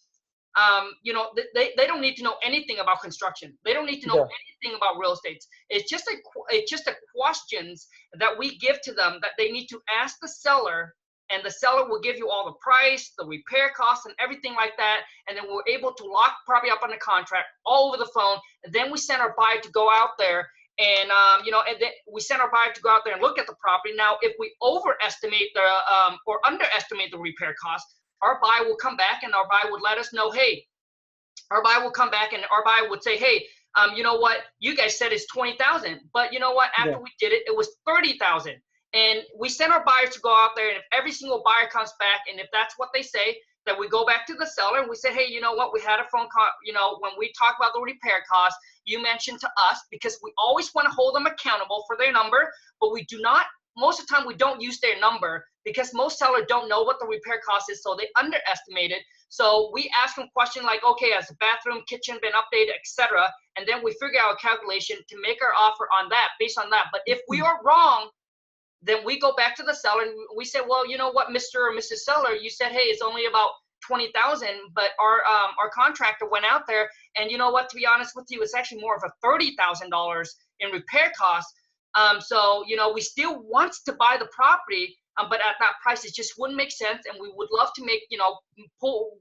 They don't need to know anything about construction. They don't need to know anything about real estate. It's just a questions that we give to them that they need to ask the seller, and the seller will give you all the price, the repair costs, and everything like that. And then we're able to lock property up on the contract all over the phone. And then we send our buyer to go out there and then we send our buyer to go out there and look at the property. Now, if we overestimate or underestimate the repair costs, our buyer will come back and our buyer would let us know, hey, our buyer will come back and our buyer would say, hey, you know what, you guys said it's 20,000, but you know what, after we did it, it was 30,000. And we send our buyers to go out there, and if every single buyer comes back, and if that's what they say, then we go back to the seller and we say, hey, you know what, we had a phone call, when we talk about the repair costs, you mentioned to us, because we always want to hold them accountable for their number, but we do not, most of the time we don't use their number because most sellers don't know what the repair cost is, so they underestimate it. So we ask them questions like, okay, has the bathroom, kitchen been updated, etc., and then we figure out a calculation to make our offer on that, based on that. But if we are wrong, then we go back to the seller and we say, well, you know what, Mr. or Mrs. Seller, you said, hey, it's only about 20,000, but our contractor went out there, and you know what, to be honest with you, it's actually more of a $30,000 in repair costs. So we still want to buy the property, but at that price, it just wouldn't make sense, and we would love to make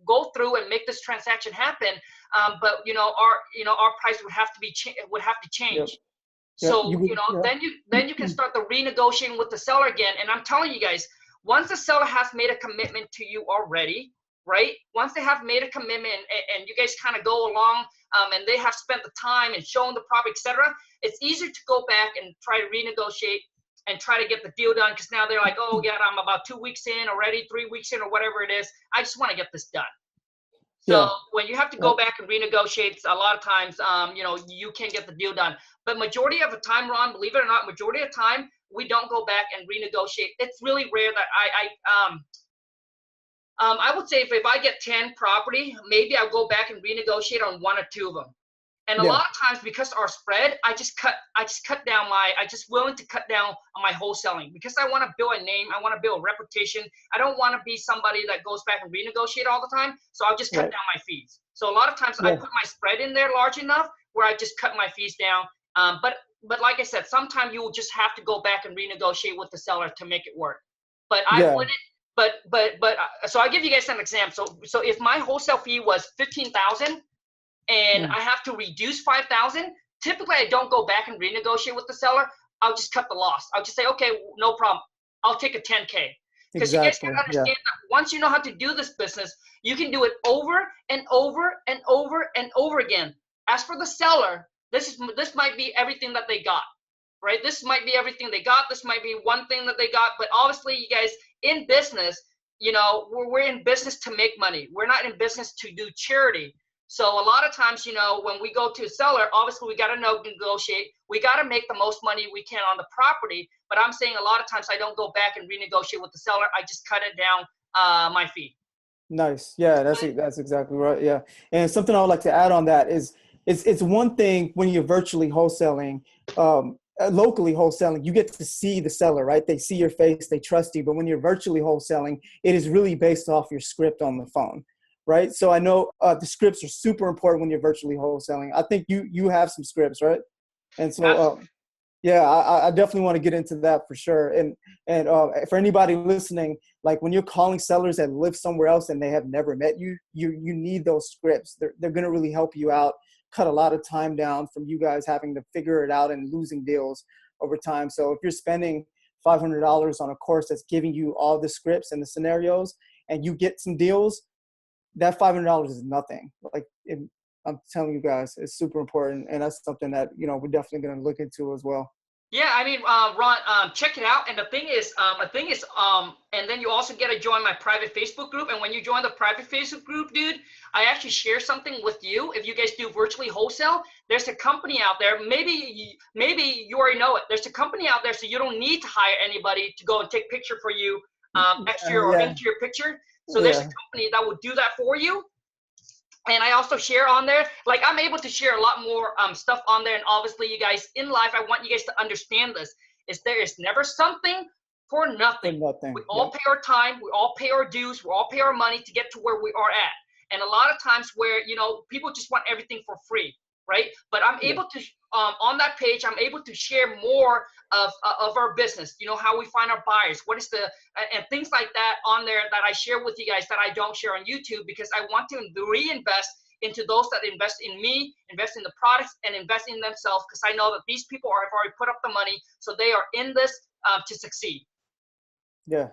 go through and make this transaction happen. But our price would have to change. Yep. So then you can start the renegotiating with the seller again. And I'm telling you guys, once the seller has made a commitment to you already, right? Once they have made a commitment and you guys kind of go along, and they have spent the time and shown the property, etc., it's easier to go back and try to renegotiate and try to get the deal done, because now they're like, oh yeah, I'm about 2 weeks in already, 3 weeks in, or whatever it is. I just want to get this done. So when you have to go back and renegotiate, a lot of times, you can get the deal done. But majority of the time, Ron, believe it or not, majority of the time, we don't go back and renegotiate. It's really rare that I would say if I get 10 property, maybe I'll go back and renegotiate on 1 or 2 of them. And a Yeah. lot of times, because our spread, I just willing to cut down on my wholesaling, because I want to build a name. I want to build a reputation. I don't want to be somebody that goes back and renegotiate all the time. So I'll just cut Right. down my fees. So a lot of times I Yeah. put my spread in there large enough where I just cut my fees down. But like I said, sometimes you will just have to go back and renegotiate with the seller to make it work. But I Yeah. wouldn't. So I'll give you guys an example. So if my wholesale fee was 15,000 and I have to reduce 5,000, typically I don't go back and renegotiate with the seller. I'll just cut the loss. I'll just say, okay, no problem. I'll take a 10K. Because you guys Exactly. can understand that once you know how to do this business, you can do it over and over and over and over again. As for the seller, this might be everything that they got, right? This might be everything they got. This might be one thing that they got. But obviously, you guys in business, we're in business to make money. We're not in business to do charity. So a lot of times, when we go to a seller, obviously we got to negotiate. We got to make the most money we can on the property. But I'm saying a lot of times I don't go back and renegotiate with the seller. I just cut it down my fee. Nice. Yeah, that's exactly right. Yeah. And something I would like to add on that is it's one thing when you're virtually wholesaling, locally wholesaling, you get to see the seller, right? They see your face, they trust you. But when you're virtually wholesaling, it is really based off your script on the phone, right? So I know the scripts are super important when you're virtually wholesaling. I think you have some scripts, right? And so yeah, I definitely want to get into that for sure. And for anybody listening, like when you're calling sellers that live somewhere else and they have never met you, you need those scripts. They're going to really help you out, cut a lot of time down from you guys having to figure it out and losing deals over time. So if you're spending $500 on a course that's giving you all the scripts and the scenarios and you get some deals, that $500 is nothing. I'm telling you guys, it's super important. And that's something that, we're definitely going to look into as well. Yeah, I mean, Ron, check it out. And the thing is, and then you also get to join my private Facebook group. And when you join the private Facebook group, dude, I actually share something with you. If you guys do virtually wholesale, there's a company out there. Maybe you already know it. There's a company out there, so you don't need to hire anybody to go and take picture for you, extra or into your picture. So there's a company that will do that for you. And I also share on there, like I'm able to share a lot more stuff on there. And obviously you guys in life, I want you guys to understand this, is there is never something for nothing. We all pay our time, we all pay our dues, we all pay our money to get to where we are at. And a lot of times where, people just want everything for free, right? But I'm able to, on that page, I'm able to share more of our business, how we find our buyers, what is and things like that on there that I share with you guys that I don't share on YouTube, because I want to reinvest into those that invest in me, invest in the products, and invest in themselves, because I know that these people have already put up the money, so they are in this to succeed. Yeah.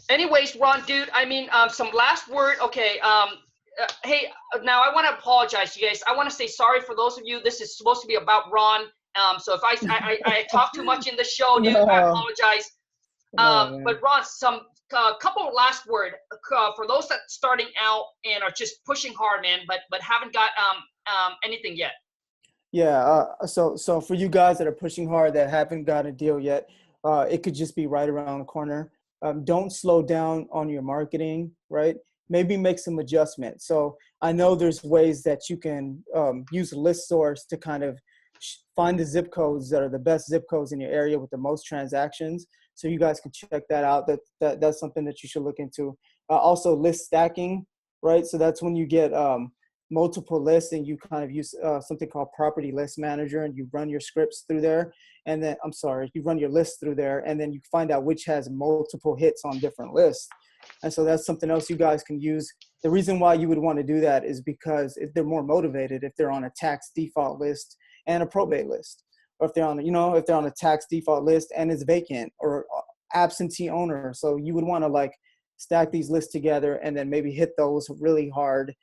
Anyways, Ron, dude, I mean, some last word. Okay. Hey, now I want to apologize, you guys. I want to say sorry for those of you. This is supposed to be about Ron. So if I talk too much in the show, dude, I apologize. But Ron, some couple of last word for those that starting out and are just pushing hard, man, but haven't got anything yet. Yeah. So for you guys that are pushing hard that haven't got a deal yet, it could just be right around the corner. Don't slow down on your marketing, right? Maybe make some adjustments. So I know there's ways that you can use a list source to kind of find the zip codes that are the best zip codes in your area with the most transactions. So you guys can check that out. That's something that you should look into. Also list stacking, right? So that's when you get multiple lists and you kind of use something called Property List Manager, and you run your scripts through there. And then, you run your lists through there, and then you find out which has multiple hits on different lists. And so that's something else you guys can use. The reason why you would want to do that is because if they're more motivated if they're on a tax default list and a probate list, or if they're on a tax default list and it's vacant or absentee owner. So you would want to stack these lists together and then maybe hit those really hard.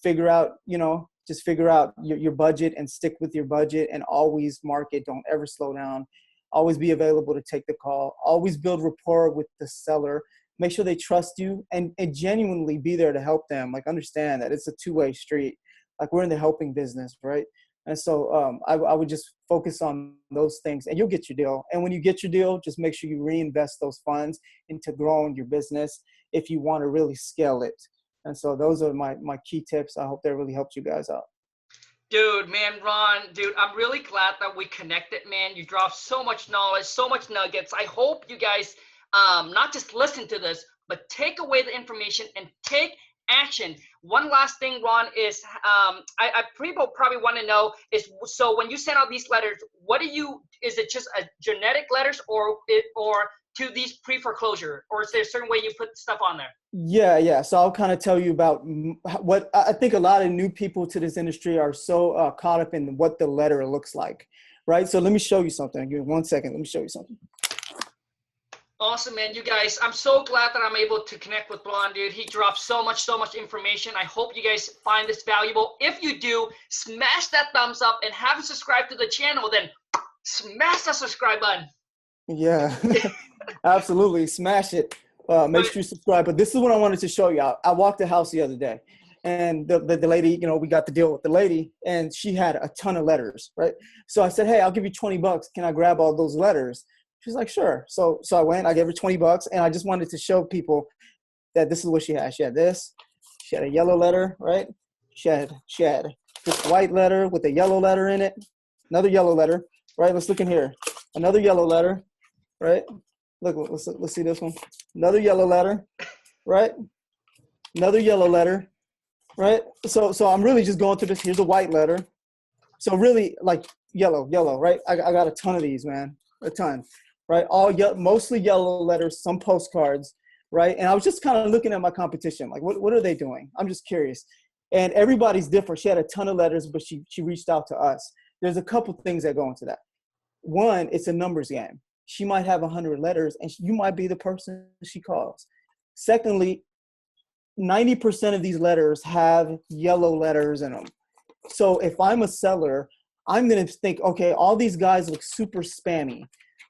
Figure out your budget and stick with your budget, and always market. Don't ever slow down. Always be available to take the call. Always build rapport with the seller. Make sure they trust you and genuinely be there to help them. Understand that it's a two-way street. We're in the helping business, right? And so I would just focus on those things and you'll get your deal. And when you get your deal, just make sure you reinvest those funds into growing your business. if you want to really scale it. And so those are my key tips. I hope that really helped you guys out. Dude, man, Ron, dude, I'm really glad that we connected, man. You dropped so much knowledge, so much nuggets. I hope you guys not just listen to this, but take away the information and take action. One last thing, Ron, is people probably want to know is, so when you send out these letters, is it just a genetic letters or to these pre-foreclosure, or is there a certain way you put stuff on there? Yeah. So I'll kind of tell you about what I think a lot of new people to this industry are so caught up in what the letter looks like, right? So let me show you something. Give me 1 second. Let me show you something. Awesome, man. You guys, I'm so glad that I'm able to connect with Ron, dude. He dropped so much information. I hope you guys find this valuable. If you do, smash that thumbs up, and haven't subscribed to the channel, then smash that subscribe button. Yeah, absolutely. Smash it. Make sure you subscribe. But this is what I wanted to show you. I walked the house the other day, and the lady, we got to deal with the lady, and she had a ton of letters, right? So I said, hey, I'll give you $20. Can I grab all those letters? She's like, sure. So I went, I gave her $20, and I just wanted to show people that this is what she had. She had this. She had a yellow letter, right? She had this white letter with a yellow letter in it. Another yellow letter, right? Let's look in here. Another yellow letter, right? Look, let's see this one. Another yellow letter, right? Another yellow letter, right? So I'm really just going through this. Here's a white letter. So really like yellow, right? I got a ton of these, man, a ton, right? Mostly yellow letters, some postcards, right? And I was just kind of looking at my competition, like what are they doing? I'm just curious. And everybody's different. She had a ton of letters, but she reached out to us. There's a couple things that go into that. One, it's a numbers game. She might have 100 letters, and you might be the person she calls. Secondly, 90% of these letters have yellow letters in them. So if I'm a seller, I'm going to think, okay, all these guys look super spammy,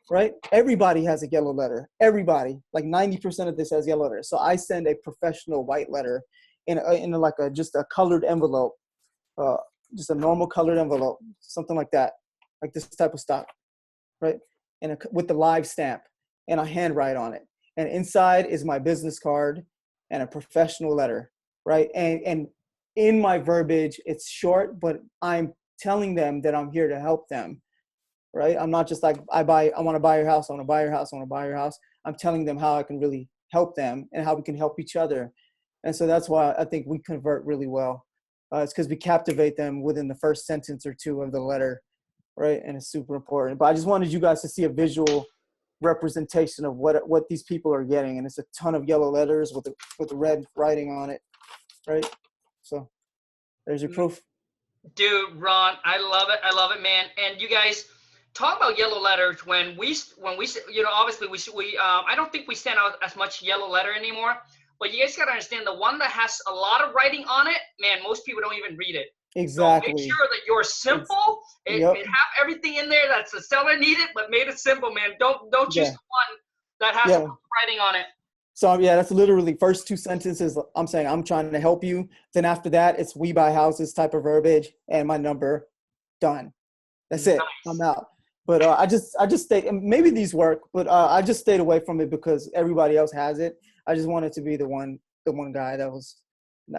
right? Everybody has a yellow letter. Everybody, like 90% of this has yellow letters. So I send a professional white letter in just a colored envelope, just a normal colored envelope, something like that, like this type of stock, right? And with the live stamp, and I handwrite on it. And inside is my business card and a professional letter, right? And in my verbiage, it's short, but I'm telling them that I'm here to help them, right? I'm not just like, I want to buy your house, I want to buy your house, I want to buy your house. I'm telling them how I can really help them and how we can help each other. And so that's why I think we convert really well. It's because we captivate them within the first sentence or two of the letter, right? And it's super important. But I just wanted you guys to see a visual representation of what these people are getting. And it's a ton of yellow letters with the red writing on it, right? So there's your proof. Dude, Ron, I love it, man. And you guys talk about yellow letters when we obviously we I don't think we send out as much yellow letter anymore. But you guys got to understand, the one that has a lot of writing on it, man, most people don't even read it. Exactly. So make sure that you're simple. It have everything in there that's the seller needed, but made it simple, man. Don't choose the one that has writing on it. So that's literally first two sentences. I'm saying I'm trying to help you. Then after that, it's we buy houses type of verbiage and my number. Done. That's it. I'm out. But I just stayed. Maybe these work, but I just stayed away from it because everybody else has it. I just wanted to be the one guy that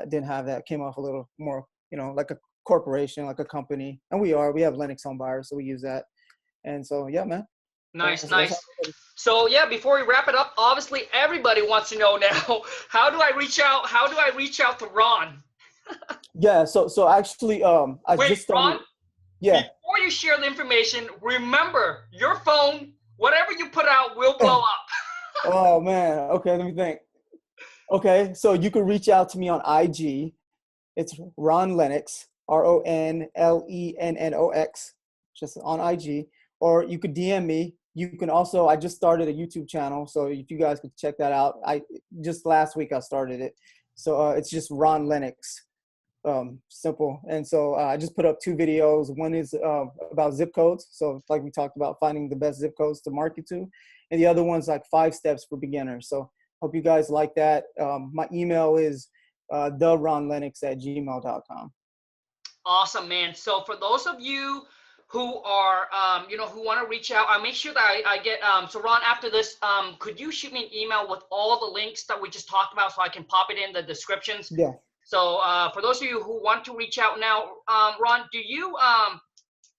didn't have that. Came off a little more, like a corporation, like a company. And we have Lennox home buyers, so we use that. And so, yeah, man. Nice. So yeah, before we wrap it up, obviously everybody wants to know now, how do I reach out? How do I reach out to Ron? Yeah. So actually, just started. Ron, before you share the information, remember your phone, whatever you put out will blow up. Oh man. Okay, let me think. Okay, so you can reach out to me on IG. It's Ron Lennox, RONLENNOX, just on IG. Or you could DM me. You can also, I just started a YouTube channel, so if you guys could check that out. Just last week I started it. So it's just Ron Lennox, simple. And so I just put up 2 videos. One is about zip codes. So like we talked about, finding the best zip codes to market to. And the other one's like 5 steps for beginners. So hope you guys like that. My email is theronlennox@gmail.com. Awesome, man. So for those of you who are, who want to reach out, I'll make sure that I get, so Ron, after this, could you shoot me an email with all the links that we just talked about so I can pop it in the descriptions? Yeah. So for those of you who want to reach out now, Ron, do you,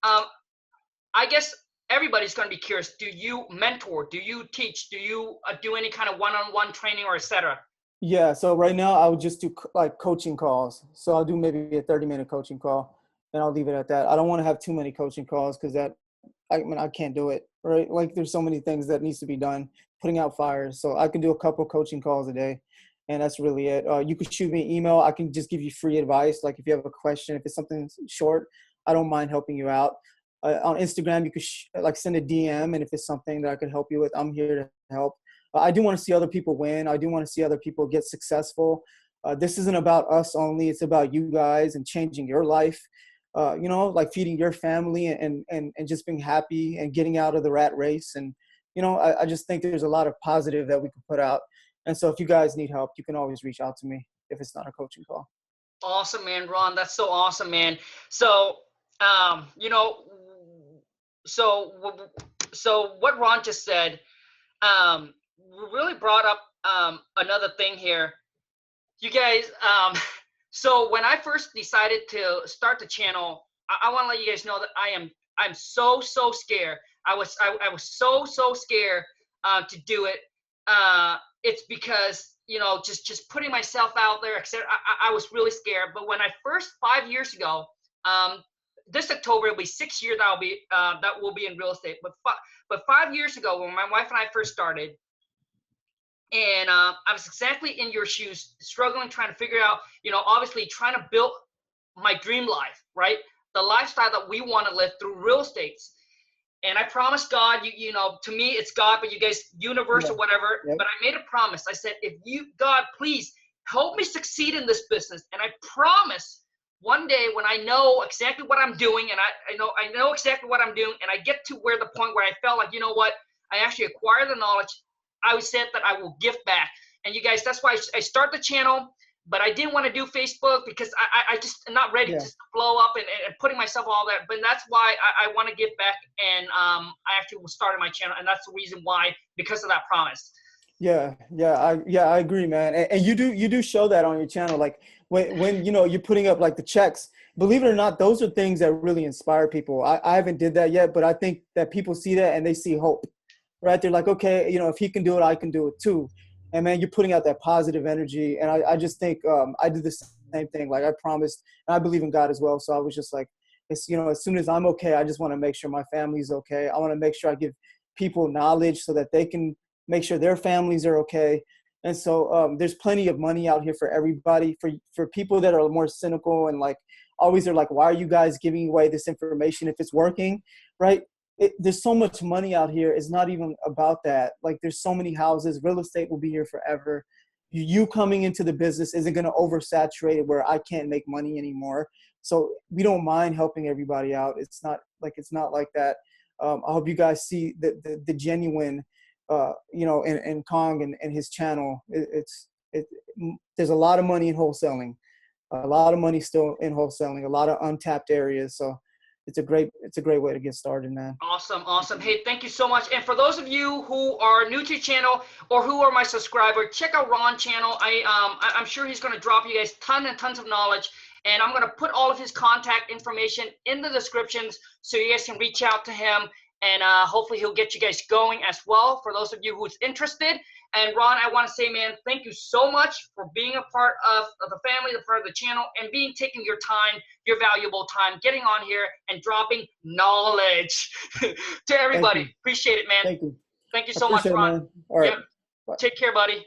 I guess everybody's going to be curious. Do you mentor? Do you teach? Do you do any kind of one-on-one training or et cetera? Yeah. So right now I would just do like coaching calls. So I'll do maybe a 30-minute coaching call and I'll leave it at that. I don't want to have too many coaching calls because I can't do it, right? Like there's so many things that needs to be done, putting out fires. So I can do a couple coaching calls a day and that's really it. You could shoot me an email. I can just give you free advice. Like if you have a question, if it's something short, I don't mind helping you out. On Instagram, you could send a DM. And if it's something that I could help you with, I'm here to help. I do want to see other people win. I do want to see other people get successful. This isn't about us only. It's about you guys and changing your life. Like feeding your family and just being happy and getting out of the rat race. And, I just think there's a lot of positive that we can put out. And so if you guys need help, you can always reach out to me if it's not a coaching call. Awesome, man, Ron. That's so awesome, man. So, so what Ron just said, really brought up another thing here. You guys, so when I first decided to start the channel, I want to let you guys know that I'm so scared. I was so scared to do it. It's because just putting myself out there, etc. I was really scared. But when I first 5 years ago, this October it'll be 6 years that will be in real estate. But 5 years ago, when my wife and I first started, and I was exactly in your shoes, struggling, trying to figure out, obviously trying to build my dream life, right? The lifestyle that we want to live through real estate. And I promised God, to me it's God, but you guys, universe or whatever. Yep. But I made a promise. I said, God, please help me succeed in this business. And I promise one day when I know exactly what I'm doing, and I know exactly what I'm doing, and I get to the point where I felt like, I actually acquired the knowledge, I said that I will give back. And you guys, that's why I start the channel, but I didn't want to do Facebook because I just am not ready to blow up and putting myself all that. But that's why I want to give back. And I actually started my channel. And that's the reason why, because of that promise. Yeah. I agree, man. And you do show that on your channel. Like when you're putting up like the checks, believe it or not, those are things that really inspire people. I haven't did that yet, but I think that people see that and they see hope. Right? They're like, okay, if he can do it, I can do it too. And man, you're putting out that positive energy. And I just think I did the same thing. Like I promised, and I believe in God as well. So I was just like, it's, as soon as I'm okay, I just want to make sure my family's okay. I want to make sure I give people knowledge so that they can make sure their families are okay. And so there's plenty of money out here for everybody, for people that are more cynical and like always are like, why are you guys giving away this information if it's working, right? There's so much money out here. It's not even about that. Like there's so many houses. Real estate will be here forever. You coming into the business isn't going to oversaturate it where I can't make money anymore. So we don't mind helping everybody out. It's not like that. I hope you guys see the genuine, in Khang and his channel. There's a lot of money in wholesaling, a lot of money still in wholesaling, a lot of untapped areas. So it's a great way to get started, man. Awesome. Hey, thank you so much. And for those of you who are new to the channel or who are my subscriber, check out Ron's channel. I'm sure he's going to drop you guys tons and tons of knowledge. And I'm going to put all of his contact information in the descriptions so you guys can reach out to him. And hopefully he'll get you guys going as well for those of you who's interested. And Ron, I want to say, man, thank you so much for being a part of the family, the part of the channel, and taking your time, your valuable time, getting on here and dropping knowledge to everybody. Appreciate it, man. Thank you. Thank you so much, Ron. It, man. All right. Yep. Take care, buddy.